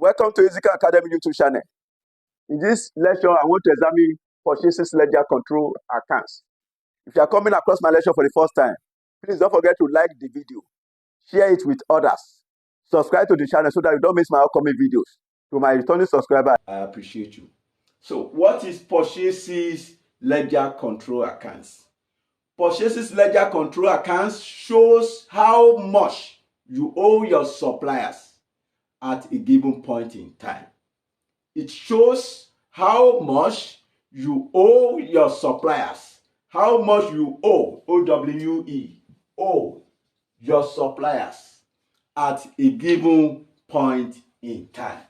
Welcome to ACCA Academy YouTube channel. In this lecture, I want to examine purchases ledger control accounts. If you are coming across my lecture for the first time, please don't forget to like the video, share it with others, subscribe to the channel so that you don't miss my upcoming videos. To my returning subscriber, I appreciate you. So, what is purchases ledger control accounts? Purchases ledger control accounts shows how much you owe your suppliers at a given point in time. It shows how much you owe your suppliers, how much you owe, O-W-E, owe your suppliers at a given point in time.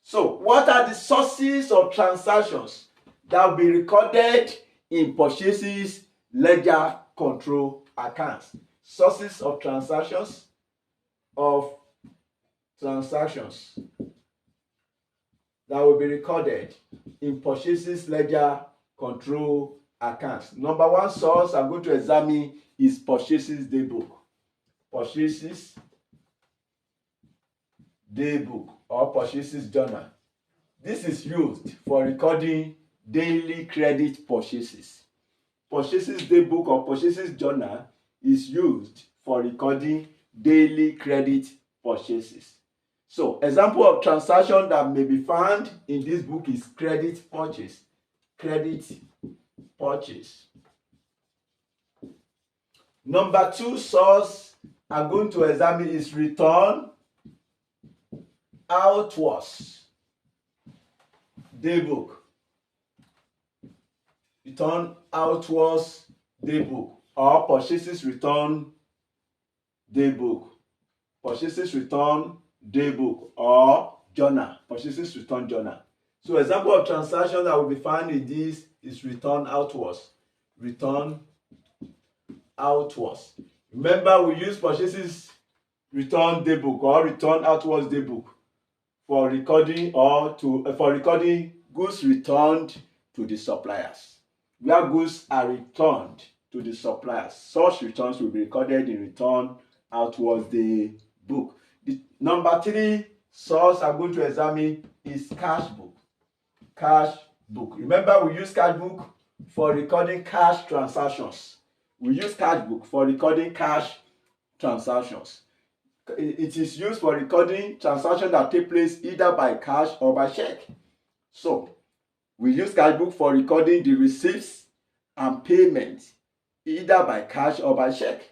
So, what are the sources of transactions that will be recorded in purchases ledger control accounts? Sources of transactions that will be recorded in purchases ledger control accounts. Number one source I'm going to examine is purchases daybook. Purchases daybook or purchases journal. This is used for recording daily credit purchases. Purchases daybook or purchases journal is used for recording daily credit purchases. So, example of transaction that may be found in this book is credit purchase. Credit purchase. Number two source I'm going to examine is return outwards daybook. Return outwards daybook or purchases return daybook. Purchases return daybook or journal. Purchases return journal. So example of transaction that will be found in this is return outwards. Return outwards. Remember, we use purchases return daybook or return outwards daybook for recording goods returned to the suppliers. Where goods are returned to the suppliers, such returns will be recorded in return outwards daybook. The number three source I'm going to examine is cash book. Cash book. Remember, we use cash book for recording cash transactions. We use cash book for recording cash transactions. It is used for recording transactions that take place either by cash or by check. So, we use cash book for recording the receipts and payments either by cash or by check.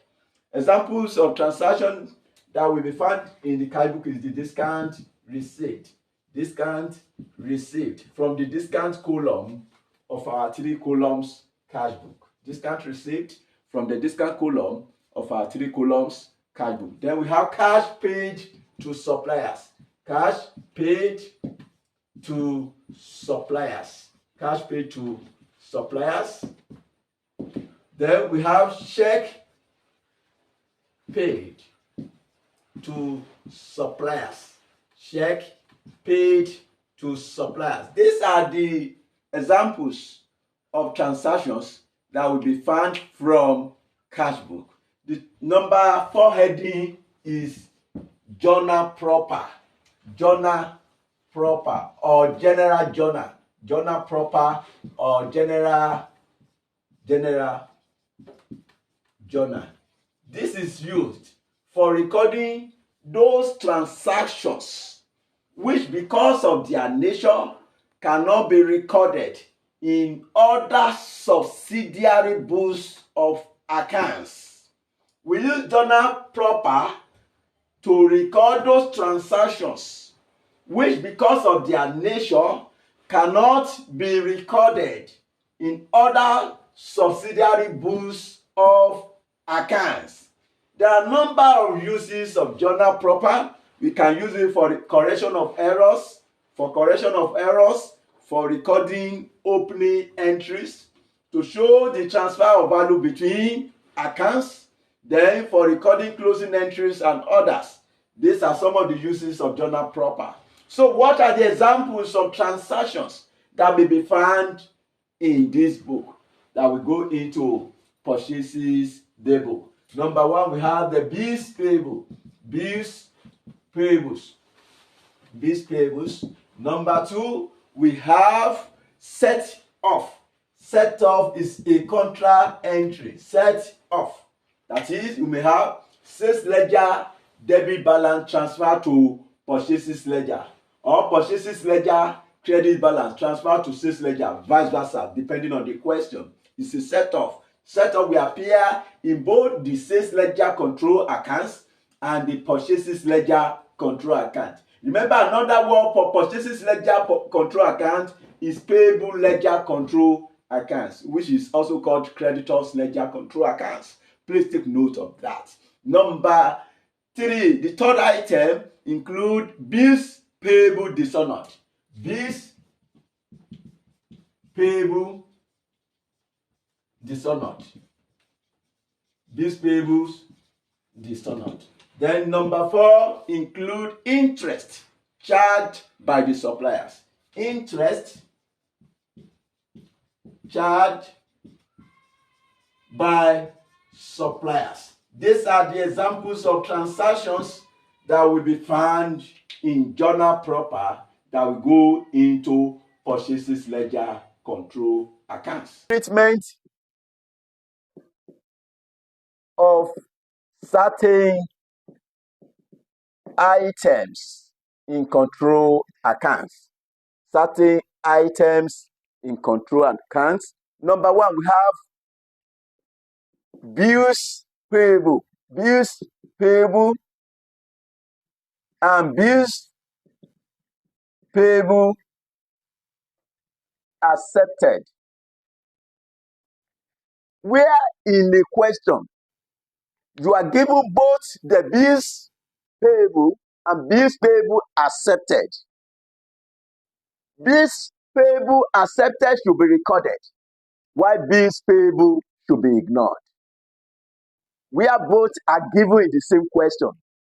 Examples of transactions that will be found in the cash book is the discount receipt. Discount received from the discount column of our 3 columns cash book. Discount received from the discount column of our 3 columns cash book. Then we have cash paid to suppliers. Cash paid to suppliers. Cash paid to suppliers. Then we have check paid to suppliers. Check paid to suppliers. These are the examples of transactions that will be found from cash book. The number 4 heading is journal proper. Journal proper or general journal. Journal proper or general journal. This is used for recording those transactions which, because of their nature, cannot be recorded in other subsidiary books of accounts. We use journal proper to record those transactions which, because of their nature, cannot be recorded in other subsidiary books of accounts. There are a number of uses of journal proper. We can use it for correction of errors, for recording opening entries, to show the transfer of value between accounts, then for recording closing entries and others. These are some of the uses of journal proper. So what are the examples of transactions that may be found in this book that we go into purchases daybook? Number 1, we have the bills payable. Bills payables. bills payables. Number 2, we have set off. Set off is a contra entry. Set off. That is, you may have sales ledger debit balance transfer to purchases ledger, or purchases ledger credit balance transfer to sales ledger, vice versa, depending on the question. It's a set off. Set off will appear in both the sales ledger control accounts and the purchases ledger control account. Remember, another word for purchases ledger control account is payable ledger control accounts, which is also called creditors ledger control accounts. Please take note of that. Number 3, the third item include bills payable dishonored. Bills payable dishonored. Bills payables dishonored. Then number 4 include interest charged by the suppliers. Interest charged by suppliers. These are the examples of transactions that will be found in journal proper that will go into purchases ledger control accounts. Treatment of certain items in control accounts. Certain items in control accounts. Number 1, we have bills payable. Bills payable and bills payable accepted. Where in the question you are given both the bills payable and bills payable accepted. Bills payable accepted should be recorded, while bills payable should be ignored. Where both are given in the same question,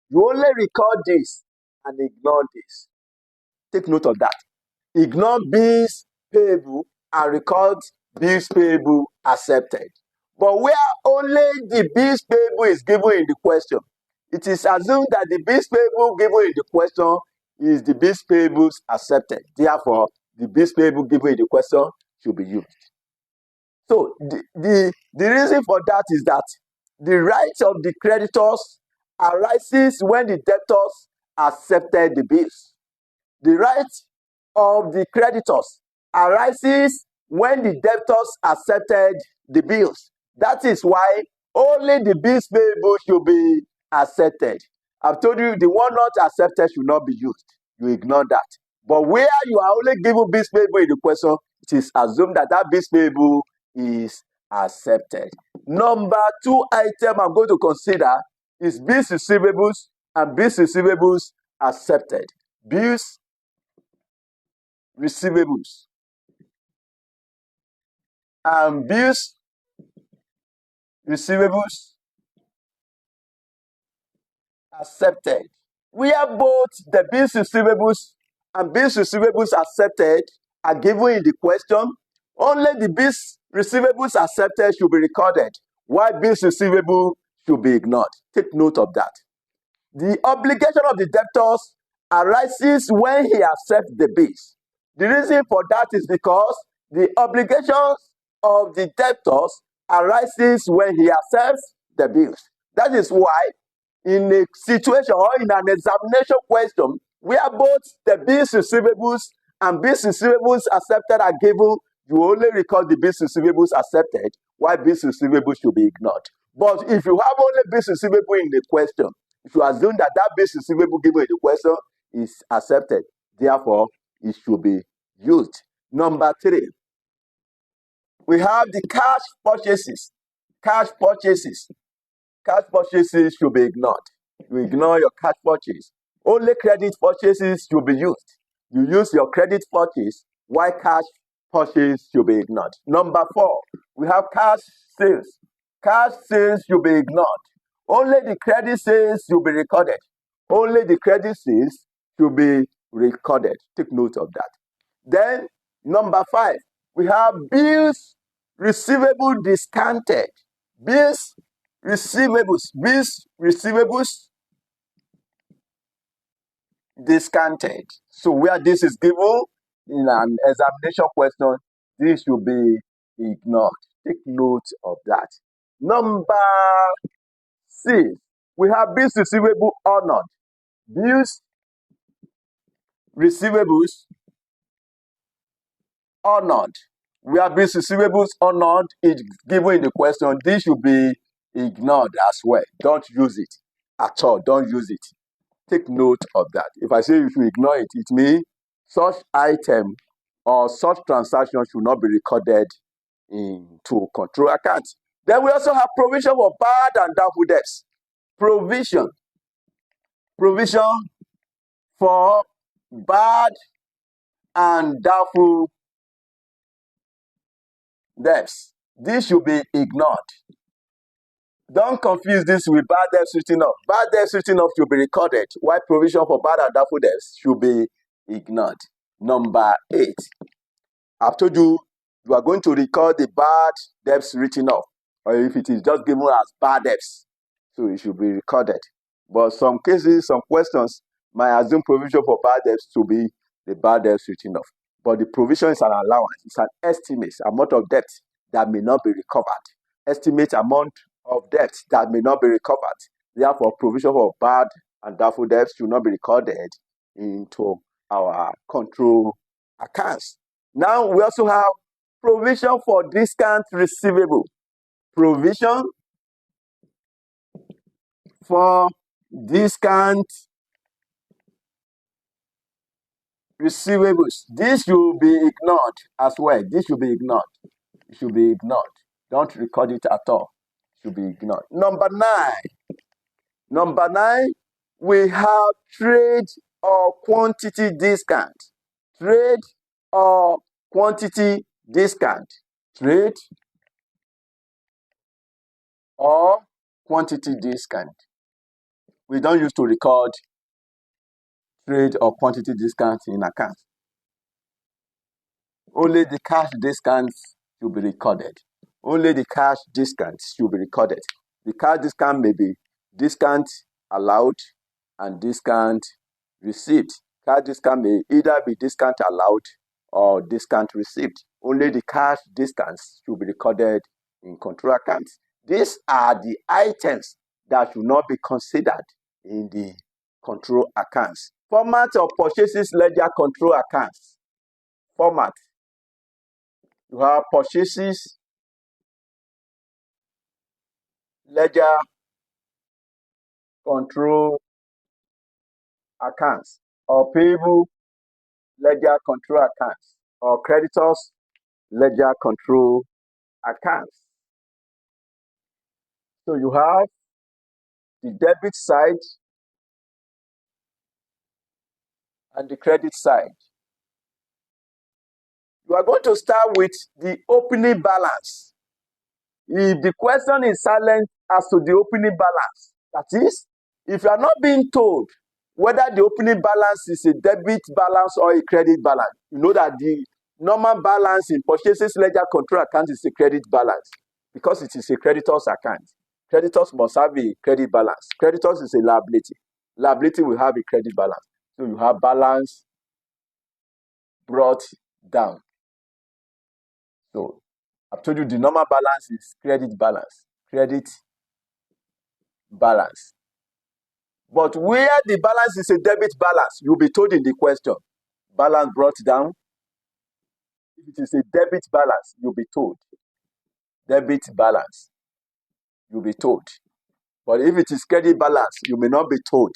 you only record this and ignore this. Take note of that. Ignore bills payable and record bills payable accepted. But where only the bills payable is given in the question, it is assumed that the bills payable given in the question is the bills payables accepted. Therefore, the bills payable given in the question should be used. So the reason for that is that the right of the creditors arises when the debtors accepted the bills. The right of the creditors arises when the debtors accepted the bills. That is why only the bills payable should be accepted. I've told you the one not accepted should not be used. You ignore that. But where you are only given bills payable in the question, it is assumed that that bills payable is accepted. Number 2 item I'm going to consider is bills receivables and bills receivables accepted. Bills receivables and bills receivables accepted. Where both the bills receivables and bills receivables accepted are given in the question, only the bills receivables accepted should be recorded, while bills receivable should be ignored. Take note of that. The obligation of the debtors arises when he accepts the bills. The reason for that is because the obligations of the debtors arises when he accepts the bills. That is why in a situation or in an examination question where both the bills receivables and bills receivables accepted are given, you only record the bills receivables accepted, while bills receivables should be ignored. But if you have only bills receivable in the question, if you assume that that bills receivable given in the question is accepted, therefore it should be used. Number 3, we have the cash purchases. Cash purchases. Cash purchases should be ignored. You ignore your cash purchase. Only credit purchases should be used. You use your credit purchase, while cash purchase should be ignored. Number 4, we have cash sales. Cash sales should be ignored. Only the credit sales should be recorded. Only the credit sales should be recorded. Take note of that. Then, number 5, we have bills receivable discounted. Bills receivables. Bills receivables discounted. So where this is given in an examination question, this should be ignored. Take note of that. Number 6, we have bills receivable honored. Bills receivables honored. Where bills receivables honored is given in the question, this should be ignored as well. Don't use it at all. Don't use it. Take note of that. If I say you should ignore it, it means such item or such transaction should not be recorded into control account. Then we also have provision for bad and doubtful debts. Provision for bad and doubtful debts. This should be ignored. Don't confuse this with bad debts written off. Bad debts written off should be recorded, while provision for bad and doubtful debts should be ignored. Number 8. I've told you, you are going to record the bad debts written off, or if it is just given as bad debts, so it should be recorded. But some cases, some questions might assume provision for bad debts to be the bad debts written off. But the provision is an allowance, it's an estimate amount of debt that may not be recovered. Estimate amount of debt that may not be recovered. Therefore, provision for bad and doubtful debts should not be recorded into our control accounts. Now, we also have provision for discount receivable. Provision for discount receivables. This should be ignored as well. This should be ignored. It should be ignored. Don't record it at all. It should be ignored. Number 9, we have trade or quantity discount. Trade or quantity discount. Trade or quantity discount. We don't use to record trade or quantity discount in accounts. Only the cash discounts should be recorded. Only the cash discounts should be recorded. The cash discount may be discount allowed and discount received. Cash discount may either be discount allowed or discount received. Only the cash discounts should be recorded in control accounts. These are the items that should not be considered in the control accounts. Format of purchases ledger control accounts. Format. You have purchases ledger control accounts, or payable ledger control accounts, or creditors ledger control accounts. So you have the debit side and the credit side. You are going to start with the opening balance. If the question is silent as to the opening balance, that is, if you are not being told whether the opening balance is a debit balance or a credit balance, you know that the normal balance in purchases ledger control account is a credit balance because it is a creditor's account. Creditors must have a credit balance. Creditors is a liability. Liability will have a credit balance. So you have balance brought down. So I've told you the normal balance is credit balance. Credit balance. But where the balance is a debit balance, you'll be told in the question, balance brought down. If it is a debit balance, you'll be told. Debit balance, you'll be told. But if it is credit balance, you may not be told.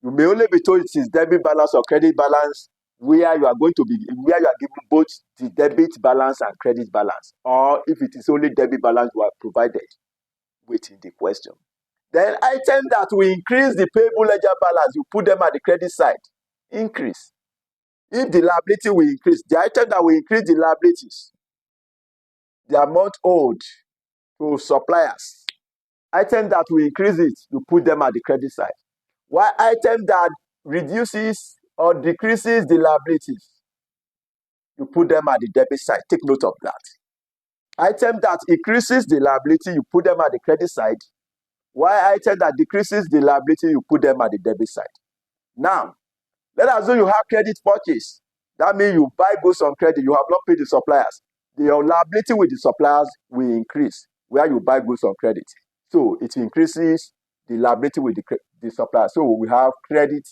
You may only be told it is debit balance or credit balance where you are given both the debit balance and credit balance. Or if it is only debit balance, you are provided with in the question. Then items that will increase the payable ledger balance, you put them at the credit side. Increase. If the liability will increase, the item that will increase the liabilities, the amount owed to suppliers. Item that will increase it, you put them at the credit side. While item that reduces or decreases the liabilities, you put them at the debit side. Take note of that. Item that increases the liability, you put them at the credit side. While item that decreases the liability, you put them at the debit side. Now, Let's assume you have credit purchase. That means you buy goods on credit. You have not paid the suppliers. Your liability with the suppliers will increase where you buy goods on credit. So it increases the liability with the supplier. So we have credit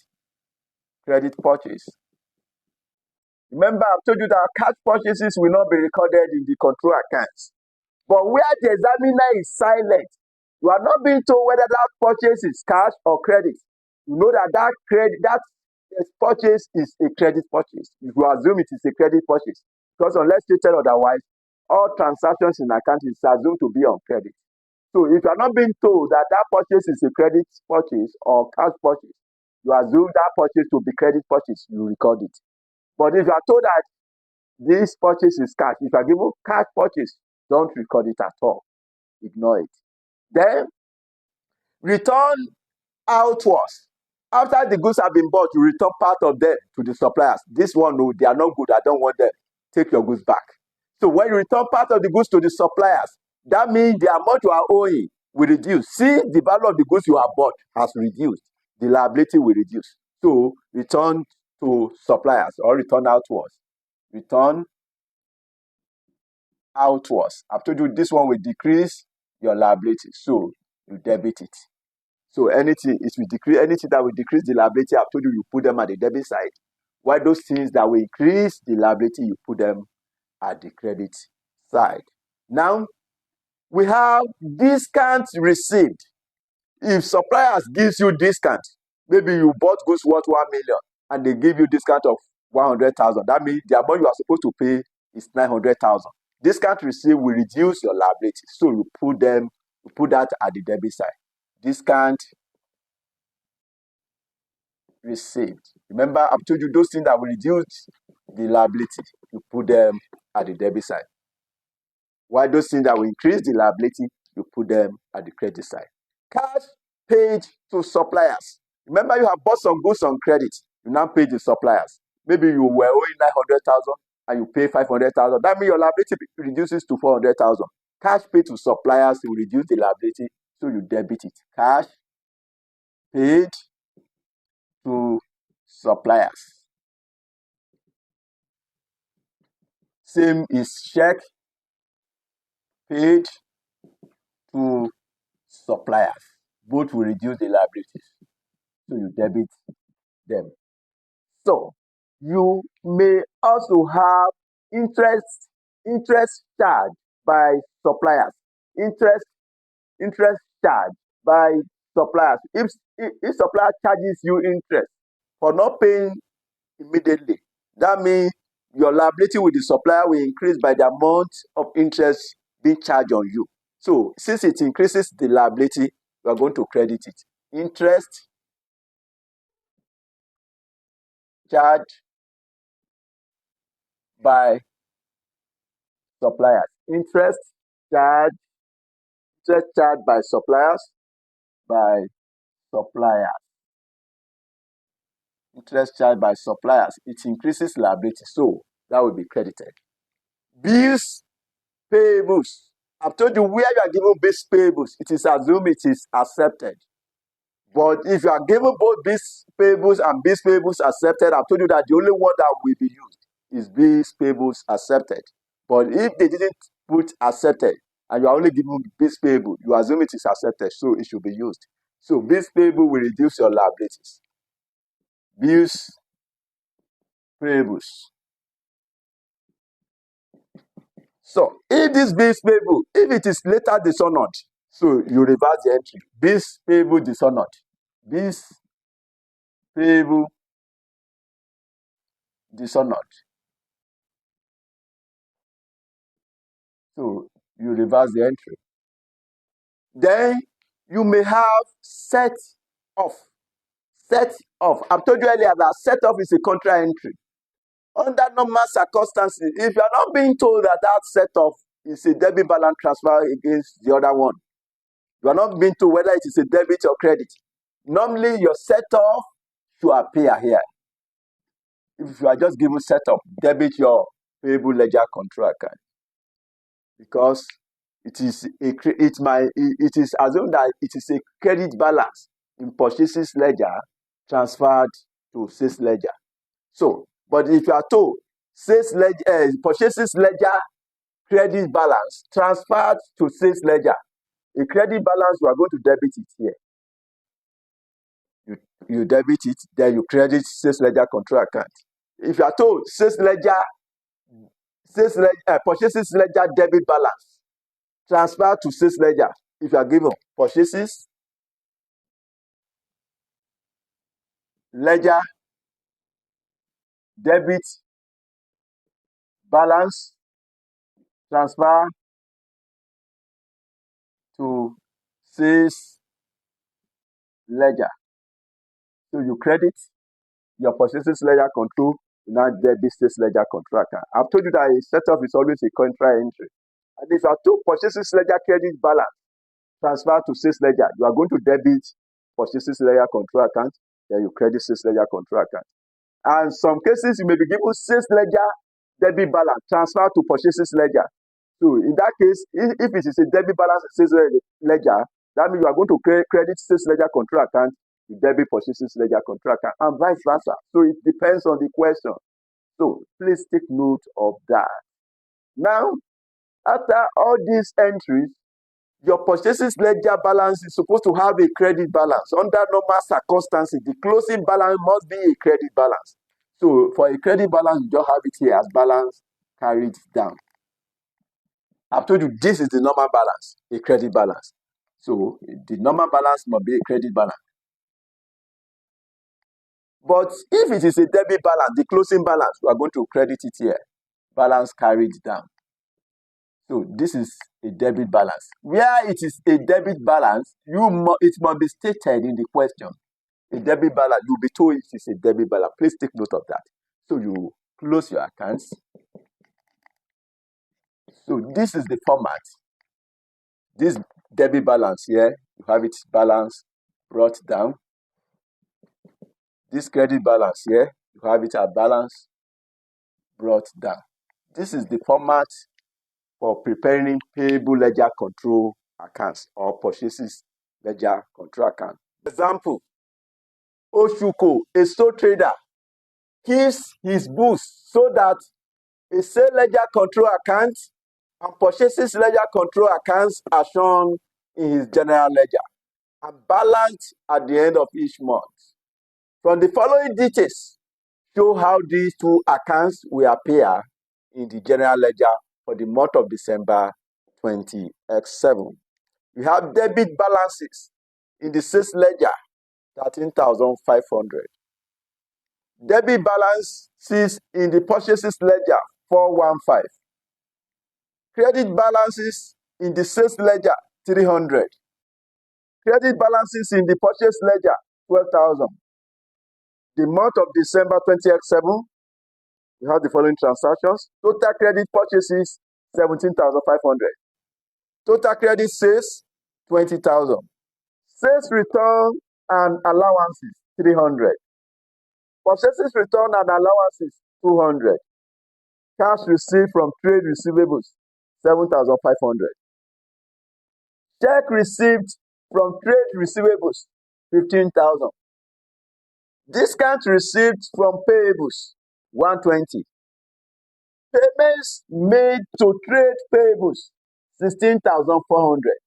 purchase. Remember, I've told you that cash purchases will not be recorded in the control accounts. But where the examiner is silent, you are not being told whether that purchase is cash or credit. You know that that purchase is a credit purchase. You assume it is a credit purchase. Because unless stated otherwise, all transactions in account is assumed to be on credit. So if you are not being told that that purchase is a credit purchase or cash purchase, you assume that purchase to be credit purchase, you record it. But if you are told that this purchase is cash, if you are given cash purchase, don't record it at all. Ignore it. Then return outwards. After the goods have been bought, you return part of them to the suppliers. This one, no, they are not good. I don't want them. Take your goods back. So when you return part of the goods to the suppliers, that means the amount you are owing will reduce. See, the value of the goods you have bought has reduced. The liability will reduce. So return to suppliers or return outwards. Return outwards. I've told you this one will decrease your liability. So you debit it. So anything that will decrease the liability, I've told you, you put them at the debit side. While those things that will increase the liability, you put them at the credit side. Now, we have discounts received. If suppliers gives you discount, maybe you bought goods worth 1 million and they give you discount of 100,000. That means the amount you are supposed to pay is 900,000. Discount received will reduce your liability. So you put that at the debit side. Discount received. Remember, I've told you those things that will reduce the liability. You put them at the debit side. While those things that will increase the liability, you put them at the credit side. Cash paid to suppliers. Remember, you have bought some goods on credit. You now pay the suppliers. Maybe you were owing 900,000 and you pay 500,000. That means your liability reduces to 400,000. Cash paid to suppliers will reduce the liability, so you debit it. Cash paid to suppliers. Same is check paid to suppliers. Both will reduce the liabilities, so you debit them. So you may also have interest charged by suppliers. Interest charged by suppliers. If supplier charges you interest for not paying immediately, that means your liability with the supplier will increase by the amount of interest being charged on you. So since it increases the liability, we are going to credit it. Interest charged by suppliers. Interest charged by suppliers. Interest charged by suppliers. It increases liability, so that will be credited. Bills payables. I've told you where you are given bills payables, it is assumed it is accepted. But if you are given both bills payables and bills payables accepted, I've told you that the only one that will be used is bills payables accepted. But if they didn't put accepted and you are only given bills payable, you assume it is accepted, so it should be used. So bills payable will reduce your liabilities. Bills payables. So if this bills payable, if it is later dishonored, so you reverse the entry. Bills payable dishonored. Bills payable dishonored. So you reverse the entry. Then you may have set off. Set off. I've told you earlier that set off is a contra entry. Under normal circumstances, if you are not being told that that set off is a debit balance transfer against the other one, you are not being told whether it is a debit or credit. Normally, your set off should appear here. If you are just given set off, debit your payable ledger control account, because it is assumed that it is a credit balance in purchases ledger transferred to sales ledger. So, but if you are told sales ledger, purchases ledger credit balance transferred to sales ledger, a credit balance, you are going to debit it here. You debit it, then you credit sales ledger control account. If you are told purchases ledger debit balance transfer to sales ledger, if you are given purchases ledger debit balance transfer to sales ledger, so you credit your purchases ledger control, now debit sales ledger control account. I've told you that a setup is always a contra entry. And if you are told purchases ledger credit balance transfer to sales ledger, you are going to debit purchases ledger control account, then you credit sales ledger control account. And some cases you may be given sales ledger debit balance transfer to purchases ledger. So in that case, if it is a debit balance sales ledger, that means you are going to credit sales ledger control account, you debit purchases ledger control account, and vice versa. So it depends on the question. So please take note of that. Now, after all these entries, your purchases ledger balance is supposed to have a credit balance. Under normal circumstances, the closing balance must be a credit balance. So for a credit balance, you just have it here as balance carried down. I've told you this is the normal balance, a credit balance. So the normal balance must be a credit balance. But if it is a debit balance, the closing balance, we are going to credit it here, balance carried down. So this is a debit balance. Where it is a debit balance, it must be stated in the question. A debit balance, you'll be told it is a debit balance. Please take note of that. So you close your accounts. So this is the format. This debit balance here, you have it balance brought down. This credit balance here, you have it at balance brought down. This is the format for preparing payable ledger control accounts or purchases ledger control account. Example, Oshuko, a sole trader, keeps his books so that a sale ledger control account and purchases ledger control accounts are shown in his general ledger and balanced at the end of each month. From the following details, show how these two accounts will appear in the general ledger for the month of December 20x7. We have debit balances in the sales ledger, 13,500. Debit balances in the purchases ledger, 415. Credit balances in the sales ledger, 300. Credit balances in the purchase ledger, 12,000. The month of December 20x7, we have the following transactions. Total credit purchases, 17,500. Total credit sales, 20,000. Sales return and allowances, 300. Purchases return and allowances, 200. Cash received from trade receivables, 7,500. Check received from trade receivables, 15,000. Discount received from payables, 120. Payments made to trade payables, 16,400.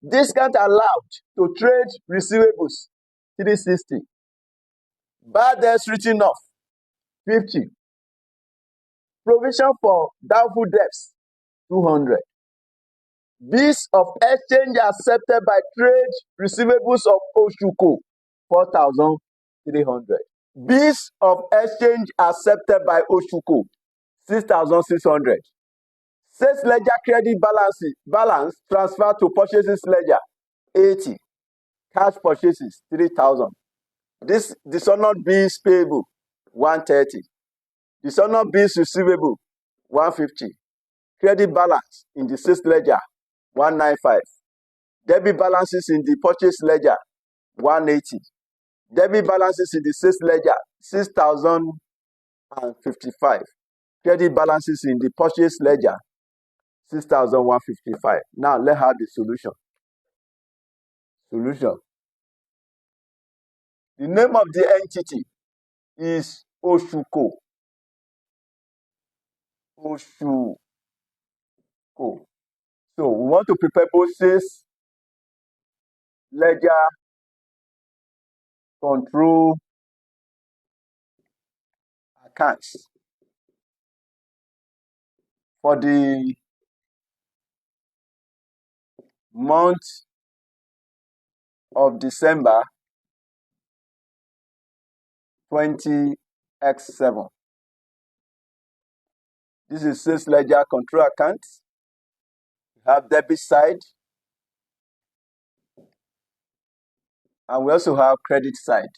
Discount allowed to trade receivables, 360. Bad debts written off, 50. Provision for doubtful debts, 200. Bills of exchange accepted by trade receivables of Oshuko, 4,300. Bills of exchange accepted by Oshuko, 6,600. Sales ledger credit balance transfer to purchases ledger, 80. Cash purchases, 3,000. This dishonored bills payable, 130. Dishonored bills receivable, 150. Credit balance in the sales ledger, 195. Debit balances in the purchase ledger, 180. Debit balances in the sales ledger, 6,055. Credit balances in the purchase ledger, 6,155. Now let's have the solution. The name of the entity is Oshuko. Oshuko. So we want to prepare both sales ledger control accounts for the month of December 20x7. This is sales ledger control account. We have debit side, and we also have credit side.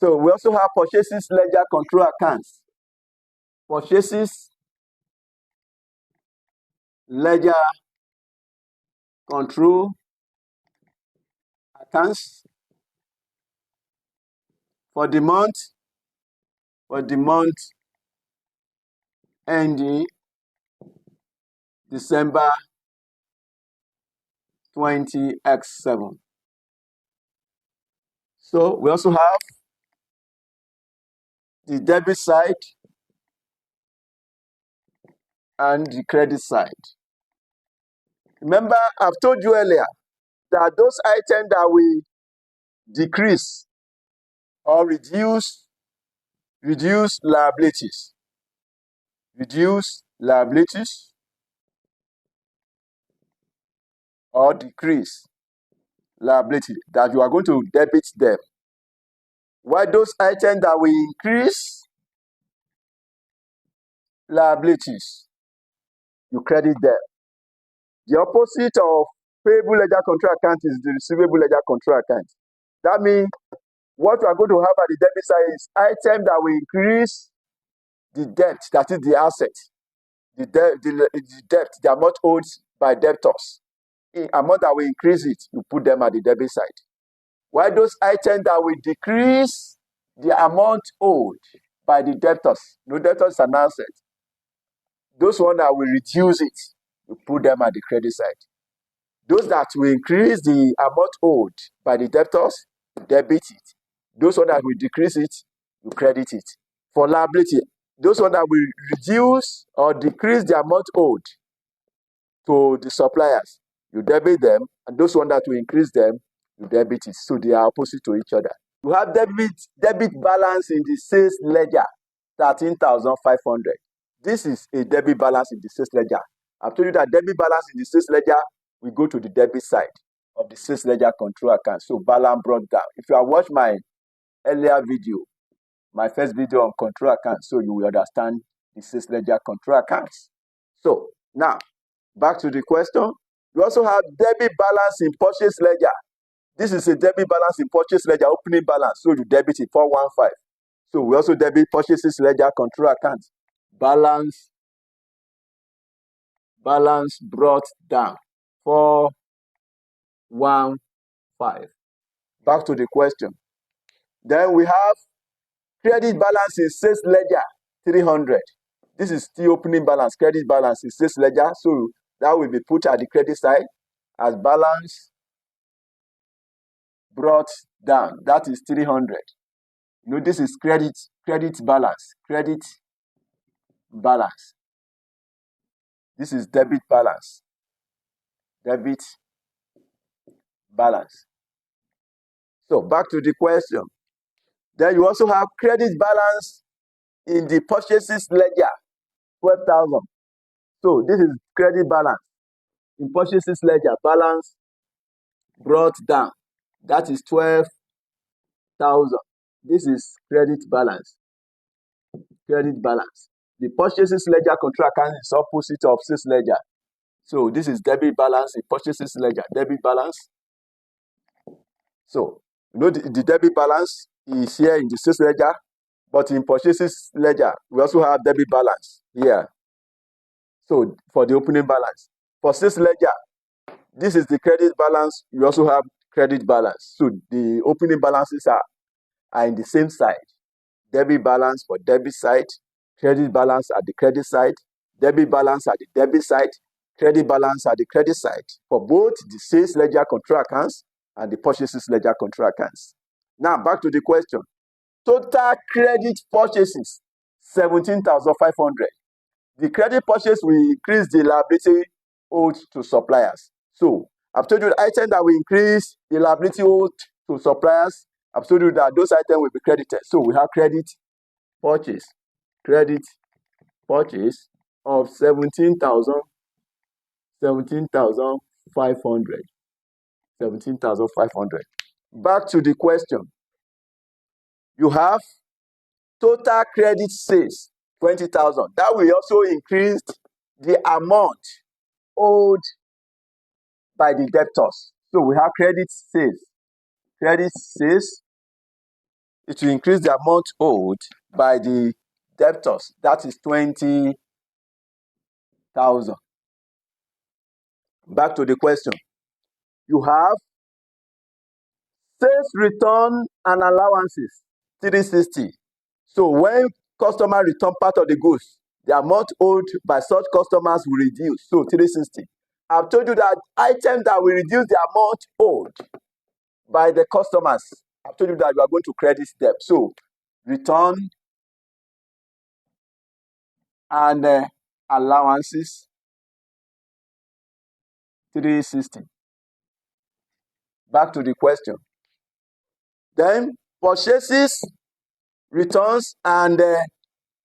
So we also have purchases ledger control accounts. Purchases ledger control accounts for the month ending December 20x7. So we also have the debit side and the credit side. Remember, I've told you earlier that those items that we decrease or reduce liabilities, or decrease liability, that you are going to debit them. While those items that we increase liabilities, you credit them. The opposite of payable ledger control account is the receivable ledger control account. That means what we are going to have at the debit side is item that will increase the debt, that is the asset, the debt, the amount owed by debtors. The amount that will increase it, you put them at the debit side. While those items that will decrease the amount owed by the debtors, no debtors is an asset. Those ones that will reduce it, you put them at the credit side. Those that will increase the amount owed by the debtors, debit it. Those ones that will decrease it, you credit it. For liability, those ones that will reduce or decrease the amount owed to the suppliers, you debit them, and those ones that will increase them, you debit it. So they are opposite to each other. You have debit balance in the sales ledger, 13,500. This is a debit balance in the sales ledger. I've told you that debit balance in the sales ledger, we go to the debit side of the sales ledger control account. So balance brought down. If you have watched my earlier video, my first video on control accounts, so you will understand the sales ledger control accounts. So now, back to the question. You also have debit balance in purchase ledger. This is a debit balance in purchase ledger, opening balance. So you debit it 415. So we also debit purchases ledger control account. Balance brought down 415. Back to the question. Then we have credit balance in sales ledger 300. This is the opening balance, credit balance in sales ledger. So that will be put at the credit side as balance brought down. That is 300. You know, this is credit balance. This is debit balance. So back to the question. Then you also have credit balance in the purchases ledger, 12,000. So this is credit balance in purchases ledger, balance brought down. That is 12,000. This is credit balance. The purchases ledger control account is opposite of sales ledger. So this is debit balance in purchases ledger, debit balance. So you know the debit balance is here in the sales ledger, but in purchases ledger, we also have debit balance here. So for the opening balance. For sales ledger, this is the credit balance. You also have credit balance. So the opening balances are in the same side. Debit balance for debit side, credit balance at the credit side, debit balance at the debit side, credit balance at the credit side for both the sales ledger control accounts and the purchases ledger control accounts. Now back to the question. Total credit purchases 17,500. The credit purchase will increase the liability owed to suppliers. So I've told you the item that will increase the liability owed to suppliers. I've told you that those items will be credited. So we have credit purchase of 17,500. 17,500. Back to the question. You have total credit sales 20,000. That will also increase the amount owed by the debtors. So we have credit sales. Credit sales, it will increase the amount owed by the debtors. That is 20,000. Back to the question. You have sales return and allowances 360. So when customer return part of the goods, the amount owed by such customers will reduce. So 360. I've told you that items that will reduce the amount owed by the customers, I've told you that you are going to credit them. So return and allowances 360. Back to the question. Then purchases, returns, and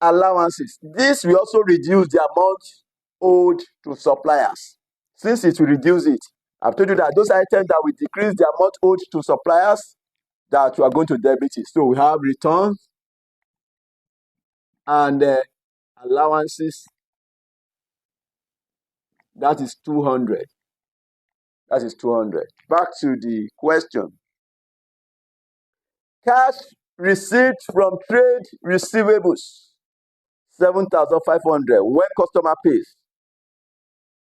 allowances. This will also reduce the amount owed to suppliers. Since it will reduce it, I've told you that those items that will decrease the amount owed to suppliers, that you are going to debit it. So we have returns and allowances. That is 200. That is 200. Back to the question. Cash received from trade receivables 7,500. When customer pays,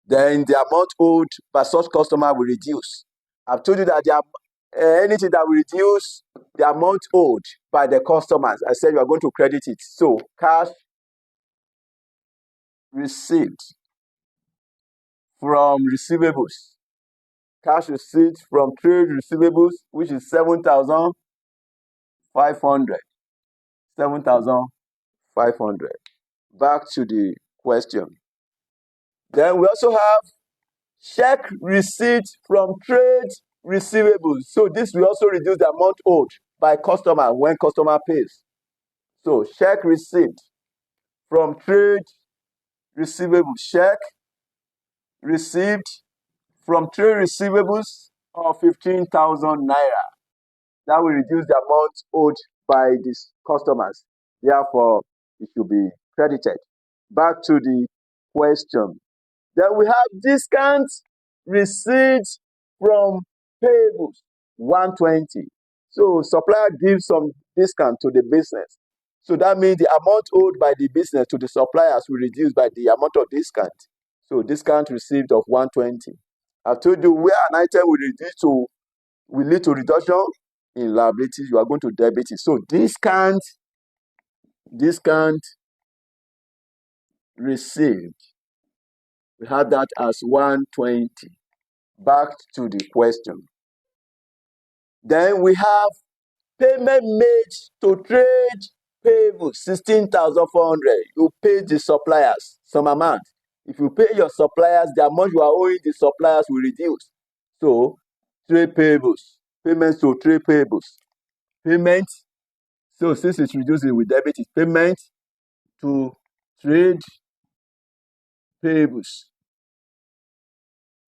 then the amount owed by such customer will reduce. I've told you that anything that will reduce the amount owed by the customers, I said you are going to credit it. So cash received from receivables. Cash received from trade receivables, which is 7,500. 7,500. Back to the question. Then we also have check receipt from trade receivables. So this will also reduce the amount owed by customer when customer pays. So check receipt from trade receivables. Check received from trade receivables of 15,000 naira. That will reduce the amount owed by these customers. Therefore, it should be credited. Back to the question. Then we have discount receipts from payables 120. So supplier gives some discount to the business. So that means the amount owed by the business to the suppliers will reduce by the amount of discount. So discount received of 120. I've told you where an item will lead to reduction in liabilities, you are going to debit it. So discount received, we have that as 120. Back to the question. Then we have payment made to trade payables 16,400. You pay the suppliers some amount. If you pay your suppliers, the amount you are owing the suppliers will reduce. So trade payables, payments to trade payables. Payment, so since it's reducing, we debit it. Payment to trade payables.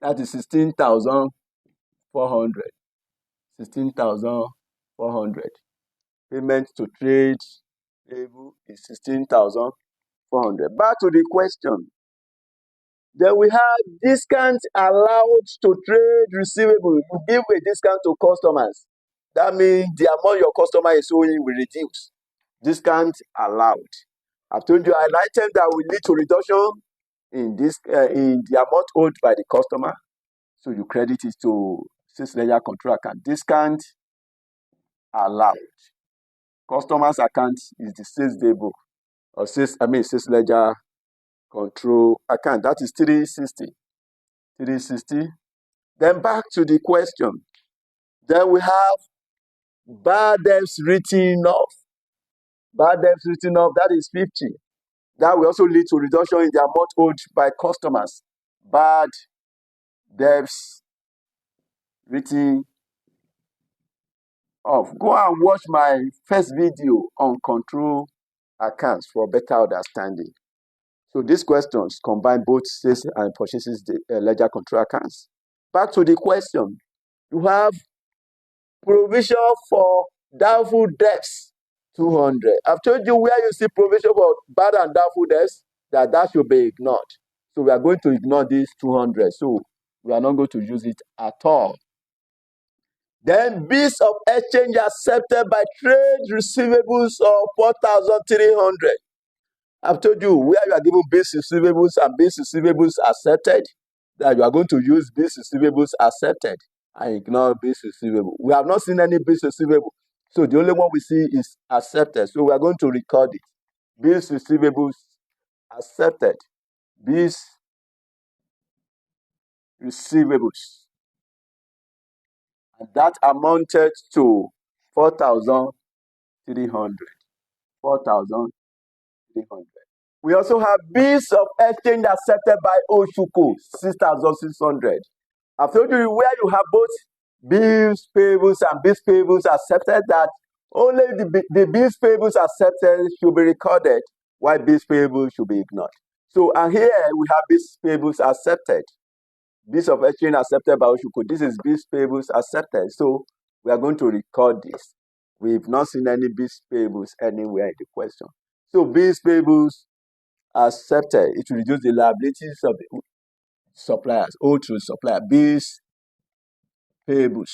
That is 16,400. 16,400. Payment to trade payable is 16,400. Back to the question. Then we have discount allowed to trade receivable. You give a discount to customers. That means the amount your customer is owing will reduce. Discount allowed. I've told you an item that will lead to reduction in the amount owed by the customer. So you credit it to sales ledger control account. Discount allowed. Customer's account is the sales day book or sales ledger control account. That is 360. 360. Then back to the question. Then we have bad debts written off. Bad debts written off, that is 50. That will also lead to reduction in the amount owed by customers. Bad debts written off. Go and watch my first video on control accounts for better understanding. So these questions combine both sales and purchases ledger control accounts. Back to the question. You have provision for doubtful debts, 200. I've told you where you see provision for bad and doubtful debts, that should be ignored. So we are going to ignore this 200. So we are not going to use it at all. Then bills of exchange accepted by trade receivables of 4,300. I've told you where you are given bills receivables and bills receivables accepted, that you are going to use bills receivables accepted and ignore bills receivable. We have not seen any bills receivable. So the only one we see is accepted. So we are going to record it. Bills receivables accepted. Bills receivables. And that amounted to 4,300. 4,300. We also have bills of exchange accepted by Oshuko, 6,600. I've told you where you have both bills payables and bills payables accepted, that only the bills payables accepted should be recorded, while bills payables should be ignored. So, and here we have bills payables accepted. Bills of exchange accepted by Oshuko. This is bills payables accepted. So we are going to record this. We've not seen any bills payables anywhere in the question. So bills payables accepted. It will reduce the liabilities of the suppliers, owed to supplier. Bills payables.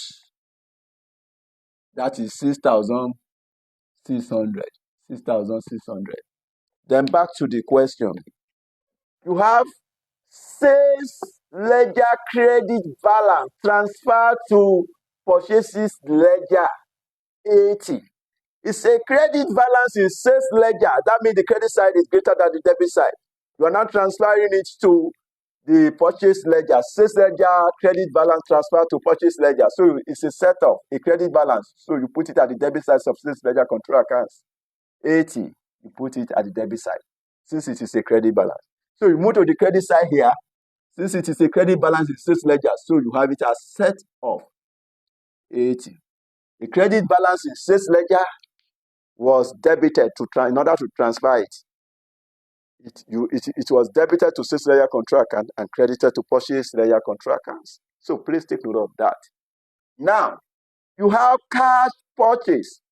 That is 6,600. 6,600. Then back to the question. You have sales ledger credit balance transferred to purchases ledger 80. It's a credit balance in sales ledger. That means the credit side is greater than the debit side. You are now transferring it to the purchase ledger. Sales ledger credit balance transfer to purchase ledger. So it's a setup, a credit balance. So you put it at the debit side of sales ledger control accounts. 80, you put it at the debit side, since it is a credit balance. So you move to the credit side here, since it is a credit balance in sales ledger, so you have it as set of 80. The credit balance in sales ledger was debited in order to transfer it. It was debited to sales ledger control account and credited to purchase ledger control accounts. So please take note of that. Now, you have cash purchase,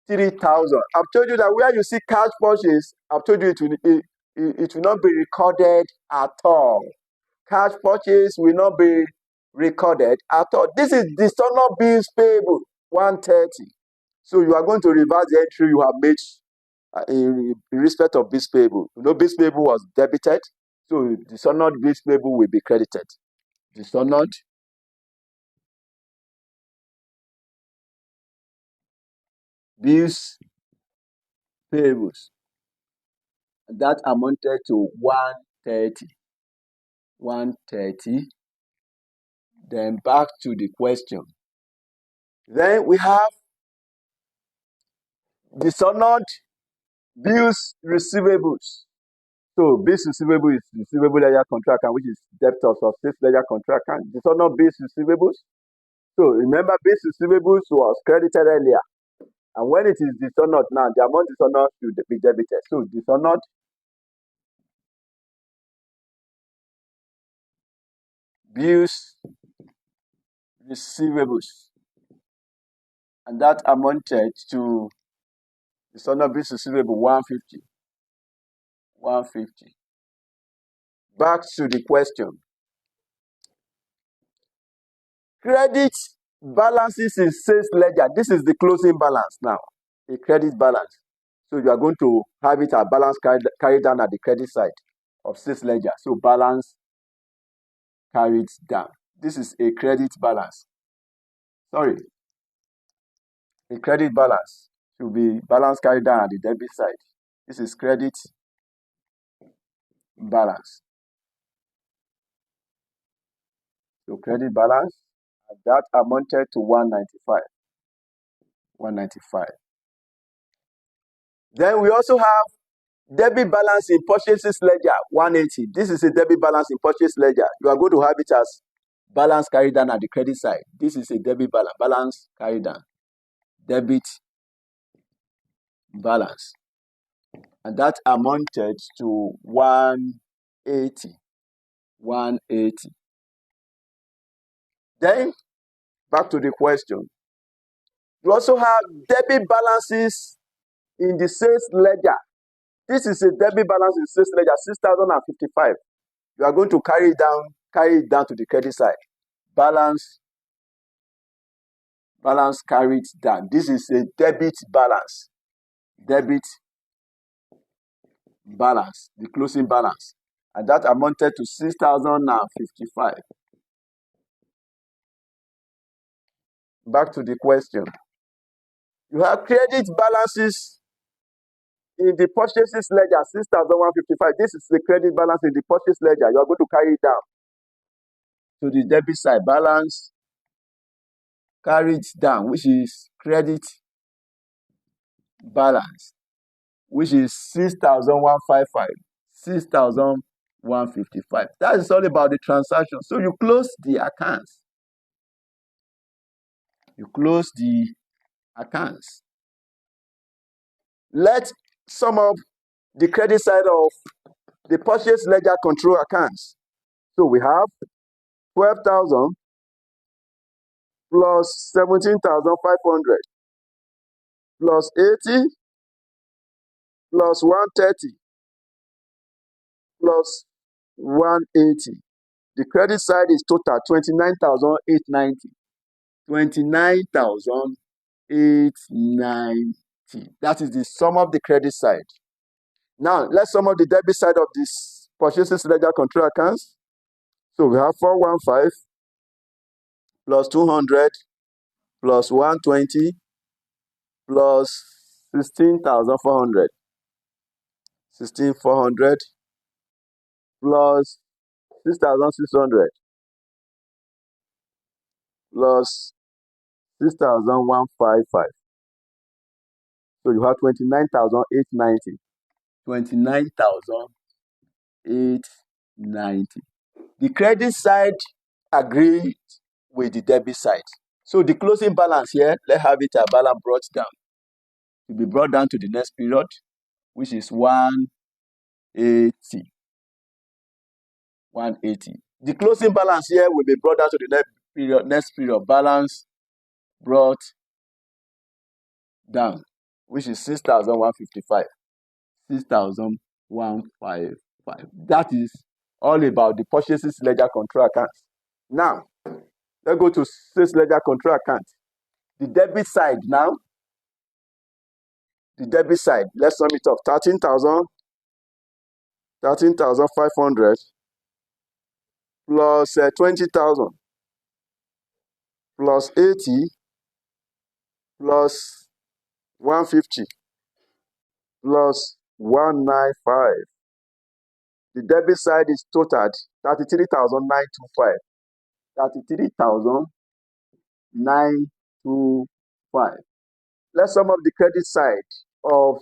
3,000. I've told you that where you see cash purchase, I've told you it will not be recorded at all. Cash purchase will not be recorded at all. This is dishonor bills payable, 130. So you are going to reverse the entry you have made in respect of bills payable. You know, bills payable was debited, so dishonored bills payable will be credited. Dishonored bills payables. That amounted to 130. 130. Then back to the question. Then we have dishonored bills receivables. So bills receivable is receivable ledger control account, which is debtors of sales ledger control account. Dishonored bills receivables. So remember, bills receivables was credited earlier. And when it is dishonored now, the amount dishonored should be debited. So dishonored bills receivables. And that amounted to dishonored bills receivable 150. 150. Back to the question. Credit balances in sales ledger. This is the closing balance now, a credit balance. So you are going to have it at balance carried down at the credit side of sales ledger. So balance carried down. This is a credit balance. Sorry. A credit balance should be balance carried down at the debit side. This is credit balance. So credit balance That amounted to 195. 195. Then we also have debit balance in purchases ledger, 180. This is a debit balance in purchase ledger. You are going to have it as balance carried down at the credit side. This is a debit balance, balance carried down, debit balance. And that amounted to 180. 180. Then, back to the question. You also have debit balances in the sales ledger. This is a debit balance in sales ledger, 6,055. You are going to carry it down to the credit side. Balance carried down. This is a debit balance. Debit balance, the closing balance. And that amounted to 6,055. Back to the question. You have credit balances in the purchases ledger, 6,155. This is the credit balance in the purchase ledger. You are going to carry it down to the debit side. Balance carried down, which is credit balance, which is 6,155. 6,155. That is all about the transaction. So you close the accounts. You close the accounts. Let's sum up the credit side of the purchase ledger control accounts. So we have 12,000 plus 17,500 plus 80 plus 130 plus 180. The credit side is total 29,890. 29,890. That is the sum of the credit side. Now, let's sum up the debit side of this purchases ledger control accounts. So we have 415 plus 200 plus 120 plus 16,400. 16,400 plus 6,600 plus 6,155. So you have 29,890. 29,890. The credit side agreed with the debit side. So the closing balance here, let's have it a balance brought down. To be brought down to the next period, which is 180. 180. The closing balance here will be brought down to the next period. Balance brought down, which is 6,155. 6,155. That is all about the purchases ledger control account. Now, let's go to sales ledger control account. The debit side now. The debit side, let's sum it up. 13,500 plus 20,000 plus 80 plus 150 plus 195. The debit side is totaled 33,925. 33,925. Let's sum up the credit side of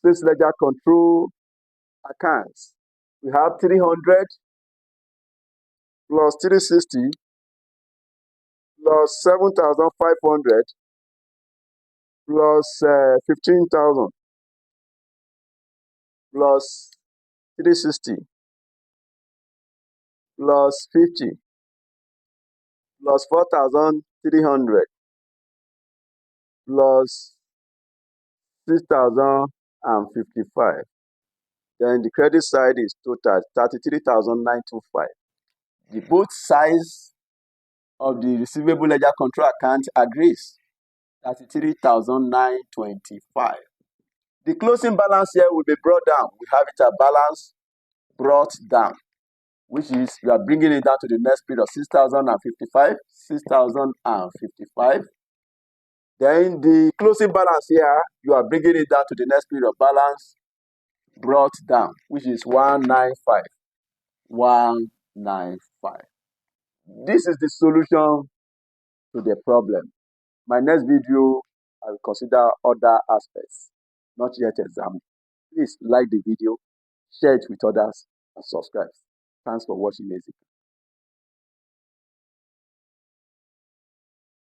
sales ledger control accounts. We have 300 plus 360 plus 7,500 plus 15,000 plus 360 plus 50 plus 4,300 plus 6,055. Then the credit side is total 33,925. The both sides of the receivable ledger control account agrees. 33,925. The closing balance here will be brought down. We have it a balance brought down, which is you are bringing it down to the next period, 6,055. 6,055. Then the closing balance here, you are bringing it down to the next period, balance brought down, which is 195. 195. This is the solution to the problem. My next video, I will consider other aspects not yet examined. Please like the video, share it with others, and subscribe. Thanks for watching ACCA.